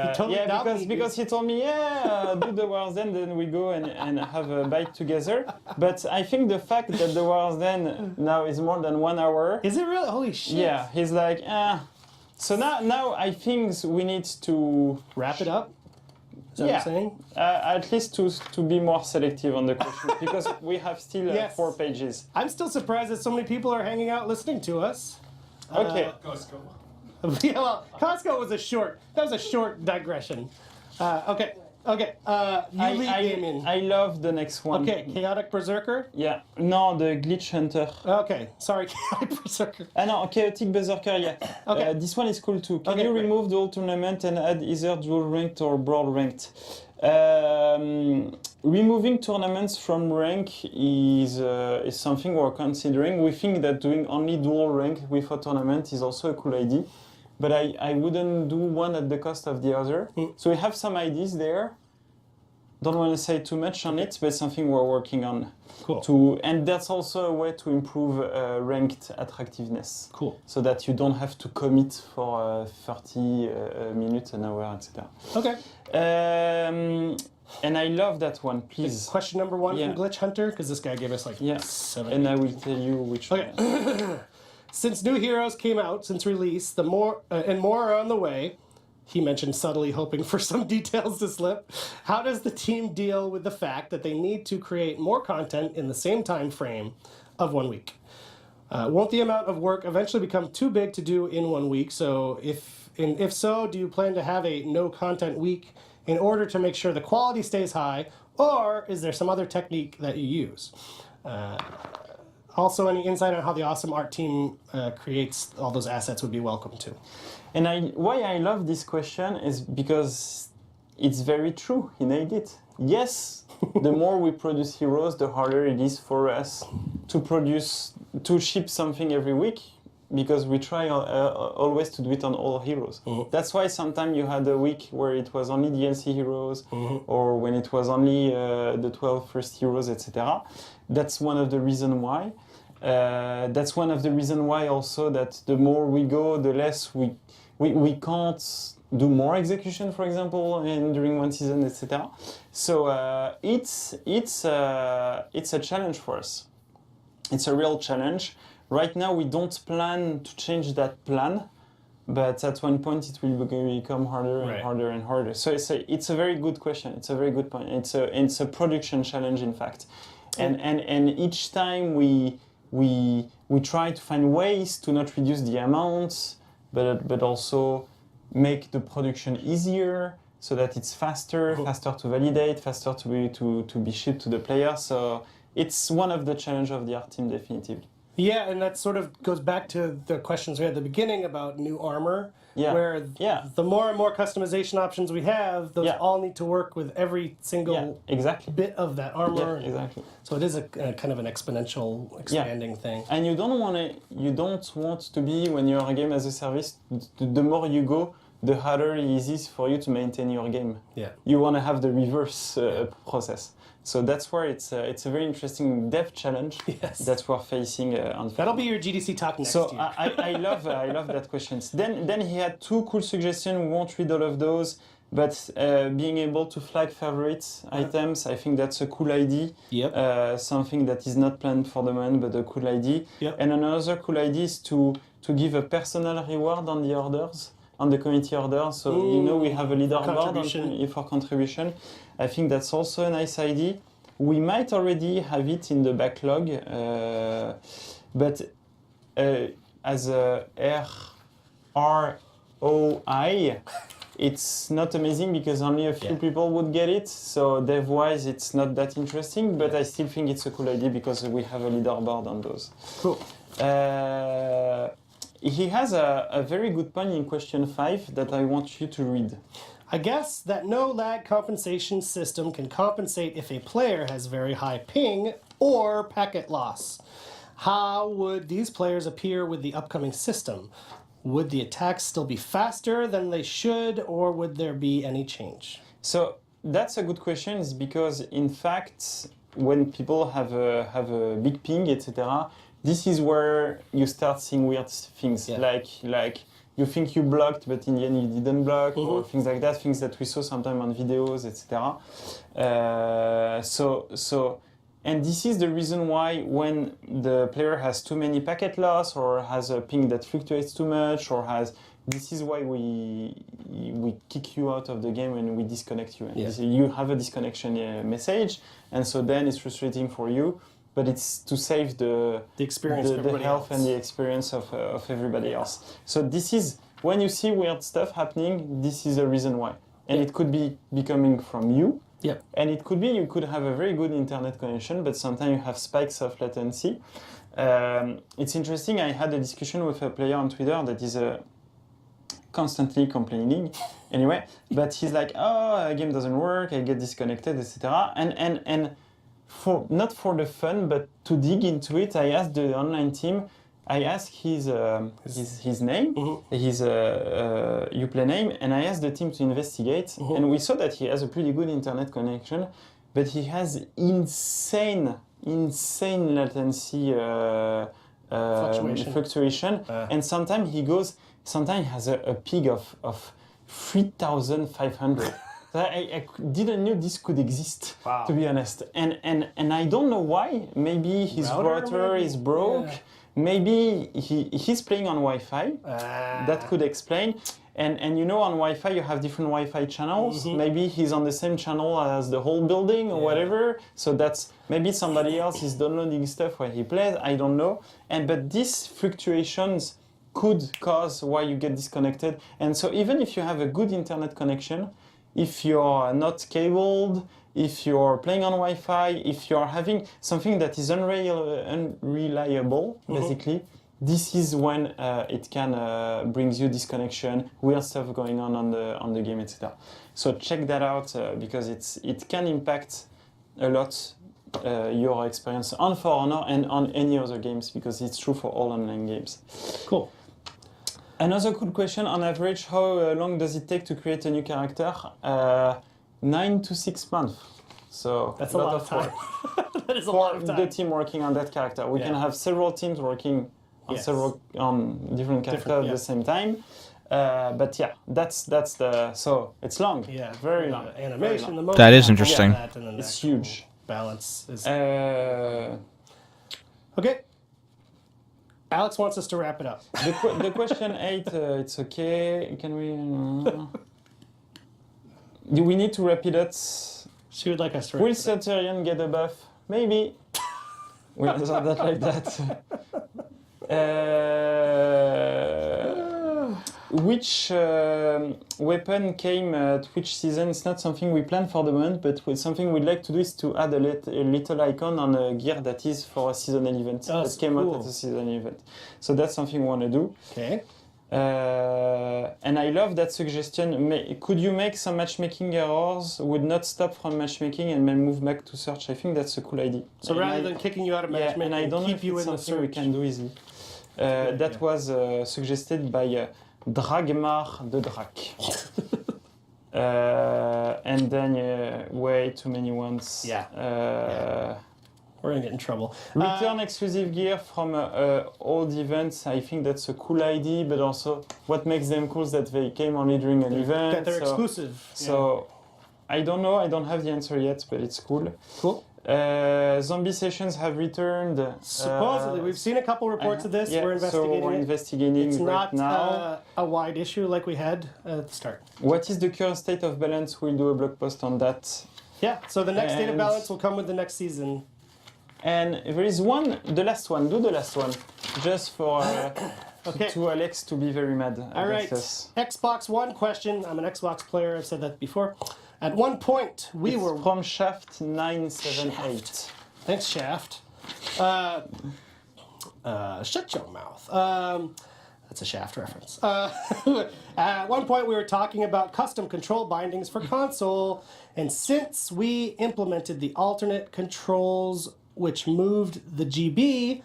He totally because he told me, do the Wars then we go and have a bite together. But I think the fact that the Wars then now is more than 1 hour. Is it really? Holy shit. Yeah, he's like, So now I think we need to wrap it up. Is that what you're saying? At least to be more selective on the questions because we have still 4 pages. I'm still surprised that so many people are hanging out listening to us. Okay. Costco. Yeah, well, Costco was a short digression. Okay. You lead, Damian. I love the next one. Okay, Chaotic Berserker? Yeah. No, the Glitch Hunter. Okay, sorry, Chaotic Berserker. No, Chaotic Berserker, yeah. Okay. This one is cool too. Can you remove dual tournament and add either dual ranked or broad ranked? Removing tournaments from rank is something we're considering. We think that doing only dual rank with a tournament is also a cool idea. But I wouldn't do one at the cost of the other. So we have some ideas there. Don't want to say too much on it, but it's something we're working on. Cool. And that's also a way to improve ranked attractiveness. Cool. So that you don't have to commit for 30 minutes, an hour, etc. Okay. And I love that one, please. Question number 1 from Glitch Hunter, because this guy gave us like 7. And I will tell you which one. Since new heroes came out since release, more are on the way. He mentioned subtly hoping for some details to slip. How does the team deal with the fact that they need to create more content in the same time frame of 1 week? Won't the amount of work eventually become too big to do in 1 week? So if so, do you plan to have a no content week in order to make sure the quality stays high, or is there some other technique that you use? Also, any insight on how the awesome art team creates all those assets would be welcome too. And why I love this question is because it's very true. He nailed it. Yes, the more we produce heroes, the harder it is for us to ship something every week, because we try always to do it on all heroes. That's why sometimes you had a week where it was only DLC heroes, or when it was only the 12 first heroes, etc. That's one of the reasons why. That's one of the reasons why also that the more we go, the less we can't do more execution, for example, during one season, etc. So it's a challenge for us. It's a real challenge. Right now, we don't plan to change that plan, but at one point it will become harder and harder and harder. So it's a very good question. It's a very good point. It's a production challenge, in fact, and each time we try to find ways to not reduce the amounts, but also make the production easier so that it's faster to validate, faster to be shipped to the player. So it's one of the challenges of the art team, definitively. Yeah, and that sort of goes back to the questions we had at the beginning about new armor, where the more and more customization options we have, those all need to work with every single bit of that armor. Yeah, exactly. So it is a kind of an exponential expanding thing. And you don't want to be, when you're a game as a service, the more you go, the harder it is for you to maintain your game. Yeah. You want to have the reverse process. So that's where it's a very interesting dev challenge that we're facing. That'll be your GDC talk next so year. I love that question. Then he had 2 cool suggestions. We won't read all of those, but being able to flag favorite items, I think that's a cool idea. Yep. Something that is not planned for the moment, but a cool idea. Yep. And another cool idea is to give a personal reward on the orders. On the community order, so we have a leaderboard for contribution. I think that's also a nice idea. We might already have it in the backlog, but as a ROI, it's not amazing because only a few people would get it. So dev-wise, it's not that interesting, but I still think it's a cool idea because we have a leaderboard on those. Cool. He has a very good point in question 5 that I want you to read. I guess that no lag compensation system can compensate if a player has very high ping or packet loss. How would these players appear with the upcoming system? Would the attacks still be faster than they should, or would there be any change? So that's a good question, is because in fact, when people have a big ping, etc., this is where you start seeing weird things, like you think you blocked, but in the end you didn't block, or things like that, things that we saw sometimes on videos, etc. And this is the reason why when the player has too many packet loss, or has a ping that fluctuates too much, this is why we kick you out of the game and we disconnect you. And you have a disconnection message, and so then it's frustrating for you. But it's to save the experience, the health and the experience of everybody else. So this is, when you see weird stuff happening, this is a reason why. And it could be coming from you. Yep. And it could be you could have a very good internet connection, but sometimes you have spikes of latency. It's interesting, I had a discussion with a player on Twitter that is constantly complaining. Anyway, but he's like, oh, a game doesn't work, I get disconnected, etc. And not for the fun, but to dig into it, I asked the online team, I asked his name, his Uplay name, and I asked the team to investigate. And we saw that he has a pretty good internet connection, but he has insane latency fluctuation. And sometimes he has a peak of 3,500. I didn't know this could exist, to be honest. And I don't know why. Maybe his router is broke. Yeah. Maybe he's playing on Wi-Fi. That could explain. And on Wi-Fi you have different Wi-Fi channels. Maybe he's on the same channel as the whole building or whatever. So that's maybe somebody else is downloading stuff while he plays. I don't know. But these fluctuations could cause why you get disconnected. And so even if you have a good internet connection, if you're not cabled, if you're playing on Wi-Fi, if you're having something that is unreliable, basically, this is when it can brings you disconnection, weird stuff going on the game, etc. So check that out because it can impact a lot your experience on For Honor and on any other games, because it's true for all online games. Cool. Another cool question, on average, how long does it take to create a new character? 9 to 6 months. So that's a lot of time. That is a lot of time. The team working on that character. We can have several teams working on different characters at the same time. But yeah, that's the, so it's long. Yeah, very long. Animation, the that is interesting. It's huge. Balance is. Okay. Alex wants us to wrap it up. The question 8, it's okay. Can we? Do we need to wrap it up? She would like us to wrap Will it up. Centurion get a buff? Maybe. We'll answer that like that. Which weapon came at which season? It's not something we plan for the moment, but something we'd like to do is to add a little icon on a gear that is for a seasonal event. That came out at a seasonal event. So that's something we want to do. Okay. And I love that suggestion. Could you make some matchmaking errors would not stop from matchmaking and then move back to search? I think that's a cool idea. So rather than kicking you out of matchmaking, and I don't keep you in the search. we can do easily. That was suggested by Dragmar de Drac. And then way too many ones. We're gonna get in trouble. Return exclusive gear from old events. I think that's a cool idea, but also what makes them cool is that they came only during an event. That they're exclusive. So I don't know. I don't have the answer yet, but it's cool. Cool. Zombie sessions have returned. Supposedly, we've seen a couple reports of this. We're investigating. So we're investigating it's right not now. A wide issue like we had at the start. What is the current state of balance? We'll do a blog post on that. Yeah. So the next state of balance will come with the next season. And there is one, the last one. Do the last one, just for to Alex to be very mad. All right. Xbox One question. I'm an Xbox player. I've said that before. At one point, we were from Shaft 978. Thanks, Shaft. Shut your mouth. That's a Shaft reference. At one point, we were talking about custom control bindings for console, and since we implemented the alternate controls which moved the GB,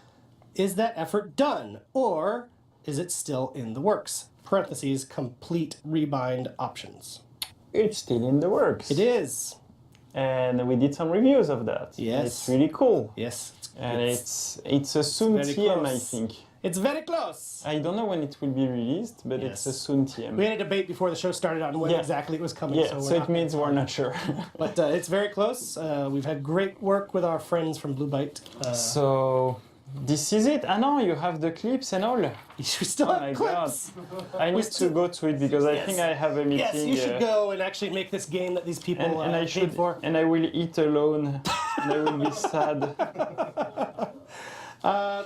is that effort done, or is it still in the works? Parentheses, complete rebind options. It's still in the works. It is. And we did some reviews of that. Yes. It's really cool. Yes. It's a soon TM, I think. It's very close. I don't know when it will be released, but it's a soon TM. We had a debate before the show started on when exactly it was coming. Yeah, so it means we're not sure. But it's very close. We've had great work with our friends from Blue Byte. So this is it. Ah no, you have the clips and all. You still have clips. God. I need to go to it because I think I have a meeting. Yes, you should go and actually make this game that these people and I paid for. And I will eat alone. And I will be sad.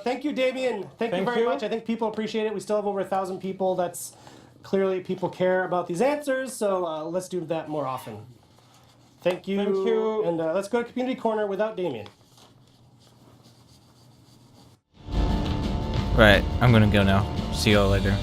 Thank you, Damian. Thank you very much. I think people appreciate it. We still have over 1,000 people. That's clearly people care about these answers. So let's do that more often. Thank you. Thank you. And let's go to Community Corner without Damian. Right, I'm gonna go now. See y'all later.